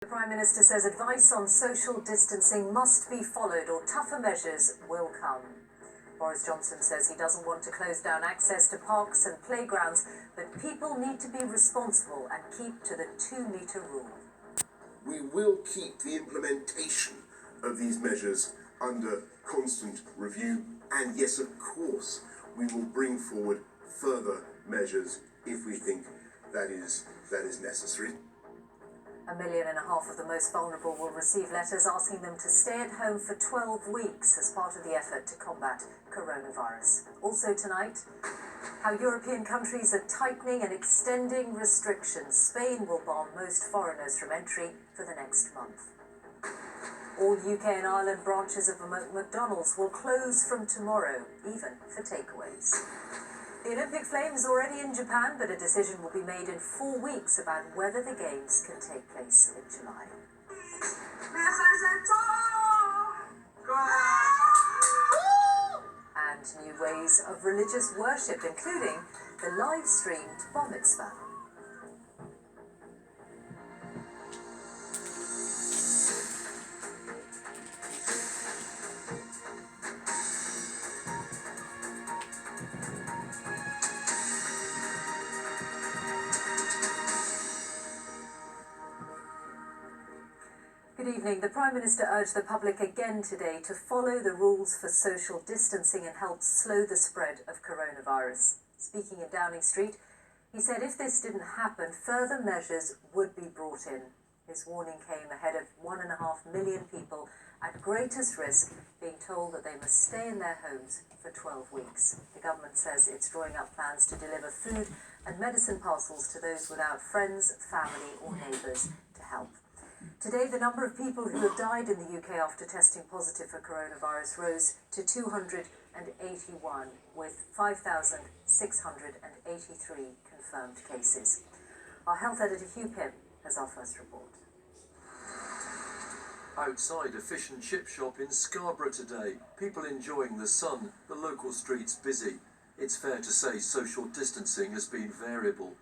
The Prime Minister says advice on social distancing must be followed or tougher measures will come. Boris Johnson says he doesn't want to close down access to parks and playgrounds, but people need to be responsible and keep to the 2-metre rule. We will keep the implementation of these measures under constant review, and yes, of course, we will bring forward further measures if we think that is necessary. 1.5 million of the most vulnerable will receive letters asking them to stay at home for 12 weeks as part of the effort to combat coronavirus. Also tonight, how European countries are tightening and extending restrictions. Spain will ban most foreigners from entry for the next month. All UK and Ireland branches of McDonald's will close from tomorrow, even for takeaways. The Olympic flame is already in Japan, but a decision will be made in 4 weeks about whether the Games can take place in July. And new ways of religious worship, including the live-streamed Bar Mitzvah. Good evening. The Prime Minister urged the public again today to follow the rules for social distancing and help slow the spread of coronavirus. Speaking in Downing Street, he said if this didn't happen, further measures would be brought in. His warning came ahead of 1.5 million people at greatest risk being told that they must stay in their homes for 12 weeks. The government says it's drawing up plans to deliver food and medicine parcels to those without friends, family or neighbours to help. Today, the number of people who have died in the UK after testing positive for coronavirus rose to 281, with 5,683 confirmed cases. Our health editor Hugh Pym has our first report. Outside a fish and chip shop in Scarborough today, people enjoying the sun, the local streets busy. It's fair to say social distancing has been variable.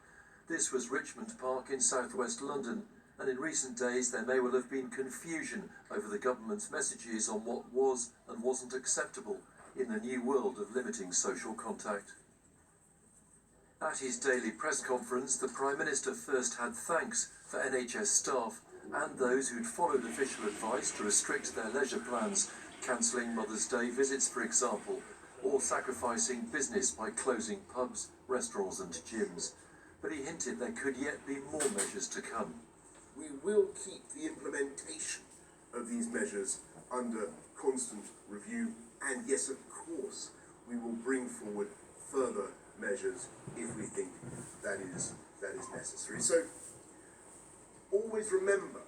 This was Richmond Park in southwest London, and in recent days there may well have been confusion over the government's messages on what was and wasn't acceptable in the new world of limiting social contact. At his daily press conference, the Prime Minister first had thanks for NHS staff and those who'd followed official advice to restrict their leisure plans, cancelling Mother's Day visits, for example, or sacrificing business by closing pubs, restaurants and gyms. But he hinted there could yet be more measures to come. We will keep the implementation of these measures under constant review, and yes, of course, we will bring forward further measures if we think that is necessary. So always remember,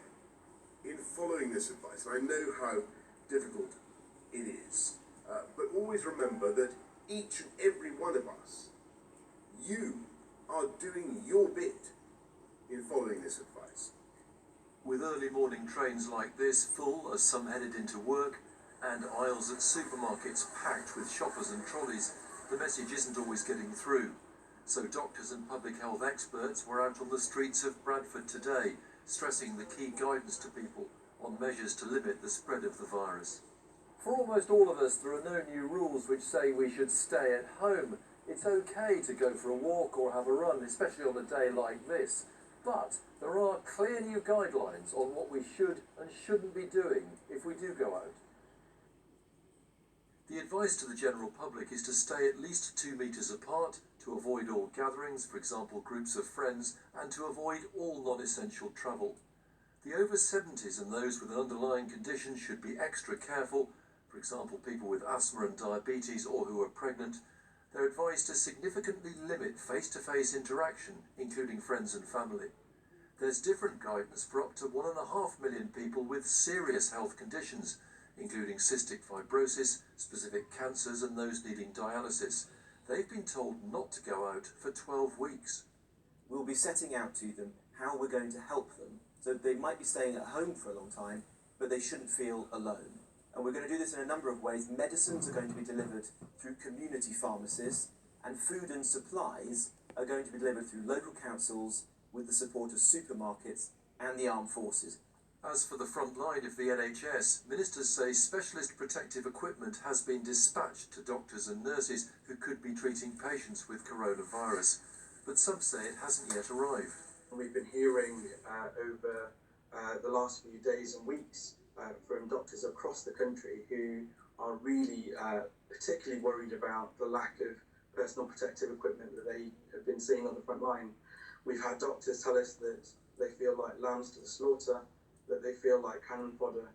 in following this advice, and I know how difficult it is, but always remember that each and every one of us, you are doing your bit in following this advice. With early morning trains like this full as some headed into work, and aisles at supermarkets packed with shoppers and trolleys, the message isn't always getting through. So doctors and public health experts were out on the streets of Bradford today, stressing the key guidance to people on measures to limit the spread of the virus. For almost all of us, there are no new rules which say we should stay at home. It's okay to go for a walk or have a run, especially on a day like this. But there are clear new guidelines on what we should and shouldn't be doing if we do go out. The advice to the general public is to stay at least 2 metres apart, to avoid all gatherings, for example groups of friends, and to avoid all non-essential travel. The over 70s and those with an underlying condition should be extra careful, for example people with asthma and diabetes or who are pregnant. They're advised to significantly limit face-to-face interaction, including friends and family. There's different guidance for up to 1.5 million people with serious health conditions, including cystic fibrosis, specific cancers and those needing dialysis. They've been told not to go out for 12 weeks. We'll be setting out to them how we're going to help them. So they might be staying at home for a long time, but they shouldn't feel alone. And we're going to do this in a number of ways. Medicines are going to be delivered through community pharmacies, and food and supplies are going to be delivered through local councils with the support of supermarkets and the armed forces. As for the front line of the NHS, ministers say specialist protective equipment has been dispatched to doctors and nurses who could be treating patients with coronavirus, but some say it hasn't yet arrived. We've been hearing over the last few days and weeks from doctors across the country who are really particularly worried about the lack of personal protective equipment that they have been seeing on the front line. We've had doctors tell us that they feel like lambs to the slaughter, that they feel like cannon fodder.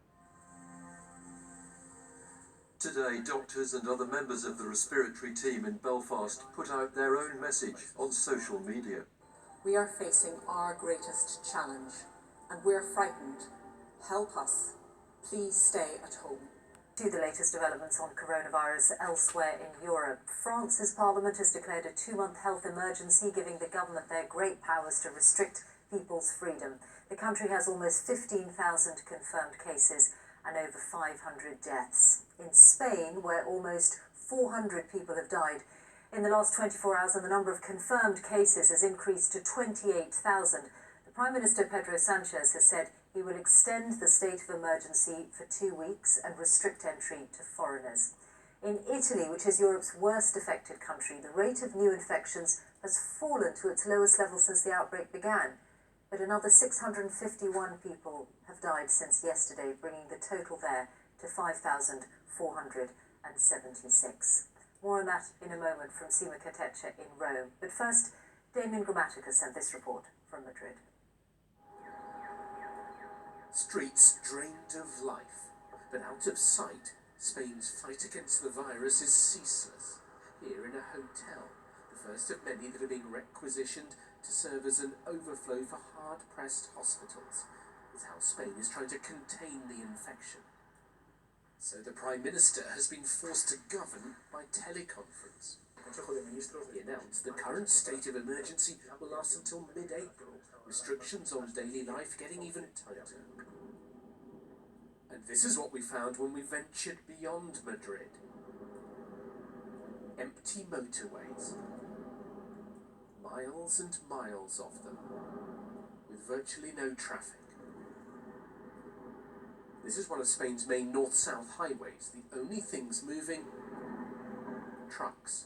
Today, doctors and other members of the respiratory team in Belfast put out their own message on social media. We are facing our greatest challenge and we're frightened. Help us. Please stay at home. To the latest developments on coronavirus elsewhere in Europe. France's parliament has declared a 2-month health emergency, giving the government their great powers to restrict people's freedom. The country has almost 15,000 confirmed cases and over 500 deaths. In Spain, where almost 400 people have died in the last 24 hours and the number of confirmed cases has increased to 28,000, the Prime Minister Pedro Sanchez has said he will extend the state of emergency for 2 weeks and restrict entry to foreigners. In Italy, which is Europe's worst affected country, the rate of new infections has fallen to its lowest level since the outbreak began. But another 651 people have died since yesterday, bringing the total there to 5,476. More on that in a moment from Sima Katecha in Rome. But first, Damien Grammatica sent this report from Madrid. Streets drained of life, but out of sight, Spain's fight against the virus is ceaseless. Here in a hotel, the first of many that are being requisitioned to serve as an overflow for hard-pressed hospitals, is how Spain is trying to contain the infection. So the Prime Minister has been forced to govern by teleconference. He announced the current state of emergency will last until mid-April, restrictions on daily life getting even tighter. And this is what we found when we ventured beyond Madrid. Empty motorways. Miles and miles of them, with virtually no traffic. This is one of Spain's main north-south highways. The only things moving, trucks,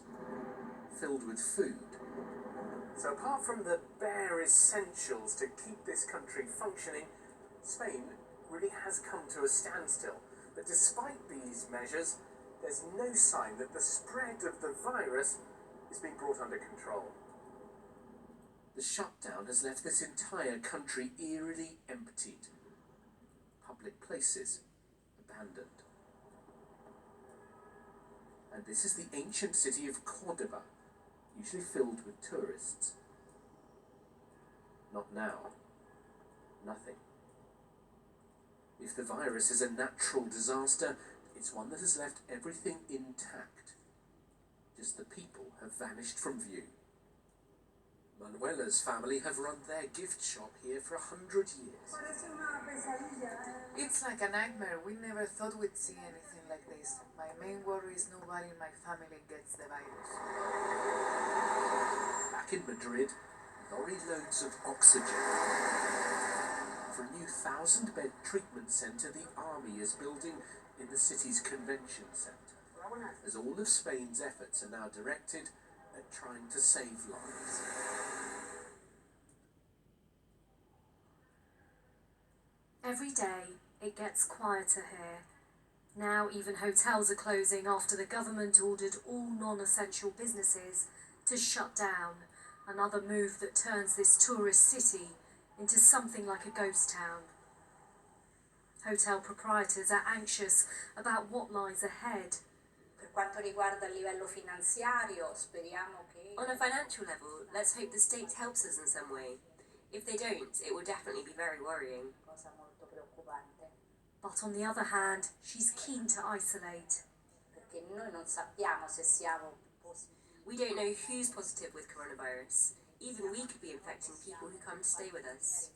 filled with food. So apart from the bare essentials to keep this country functioning, Spain really has come to a standstill. But despite these measures, there's no sign that the spread of the virus is being brought under control. The shutdown has left this entire country eerily emptied. Public places abandoned. And this is the ancient city of Cordoba, usually filled with tourists. Not now. Nothing. If the virus is a natural disaster, it's one that has left everything intact. Just the people have vanished from view. Manuela's family have run their gift shop here for 100 years. It's like a nightmare. We never thought we'd see anything like this. My main worry is nobody in my family gets the virus. Back in Madrid, lorry loads of oxygen. For a new 1,000-bed treatment centre the army is building in the city's convention centre, as all of Spain's efforts are now directed at trying to save lives. Every day, it gets quieter here. Now even hotels are closing after the government ordered all non-essential businesses to shut down. Another move that turns this tourist city into something like a ghost town. Hotel proprietors are anxious about what lies ahead. On a financial level, let's hope the state helps us in some way. If they don't, it will definitely be very worrying. But on the other hand, she's keen to isolate. We don't know who's positive with coronavirus. Even we could be infecting people who come to stay with us.